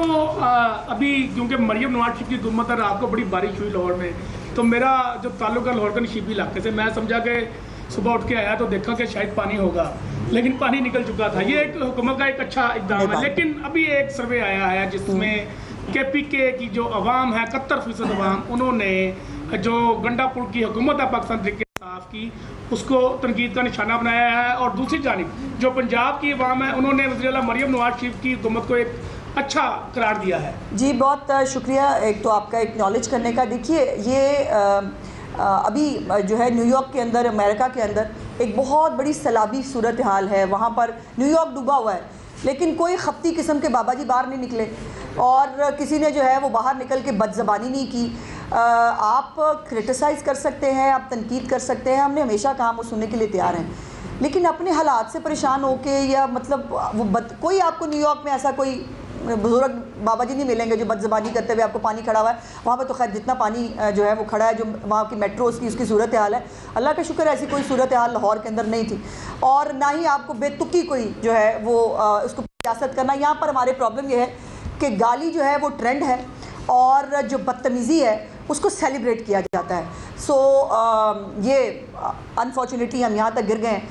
तो अभी क्योंकि मरियम नवाज शरीफ की हुकूमत है, रात को बड़ी बारिश हुई लाहौर में, तो मेरा जो ताल्लुक है लाहौर का नशीबी इलाके से, मैं समझा कि सुबह उठ के आया तो देखा कि शायद पानी होगा, लेकिन पानी निकल चुका था। ये एक हुकूमत का एक अच्छा इक़दाम है। लेकिन अभी एक सर्वे आया है जिसमें KPK की जो अवाम है, 71% अवाम, उन्होंने जो गंडापुर की हुकूमत है पाकिस्तान तहरीक इंसाफ की, उसको तनकीद का निशाना बनाया है। और दूसरी जानिब जो पंजाब की अवाम है, उन्होंने वज़ीर आला मरियम नवाज शरीफ की हुकूमत को एक अच्छा करार दिया है। जी बहुत शुक्रिया एक तो आपका एक्नॉलेज करने का। देखिए ये अभी जो है न्यूयॉर्क के अंदर, अमेरिका के अंदर एक बहुत बड़ी सैलाबी सूरत हाल है। वहाँ पर न्यूयॉर्क डूबा हुआ है, लेकिन कोई खपती किस्म के बाबा जी बाहर नहीं निकले और किसी ने जो है वो बाहर निकल के बदज़बानी नहीं की। आप क्रिटिसाइज़ कर सकते हैं, आप तनकीद कर सकते हैं, हमने हमेशा कहा वो सुनने के लिए तैयार हैं, लेकिन अपने हालात से परेशान होके या मतलब वो कोई आपको न्यूयॉर्क में ऐसा कोई बुजुर्ग बाबा जी नहीं मिलेंगे जो बदज़बानी करते हुए आपको पानी खड़ा हुआ है वहाँ पे। तो खैर जितना पानी जो है वो खड़ा है, जो वहाँ की मेट्रोज़ की उसकी सूरत हाल है, अल्लाह का शुक्र ऐसी कोई सूरत हाल लाहौर के अंदर नहीं थी। और ना ही आपको बेतुकी कोई जो है वो उसको सियासत करना। यहाँ पर हमारे प्रॉब्लम ये है कि गाली जो है वो ट्रेंड है और जो बदतमीज़ी है उसको सेलिब्रेट किया जाता है। सो ये अनफॉर्चुनेटली हम यहाँ तक गिर गए हैं।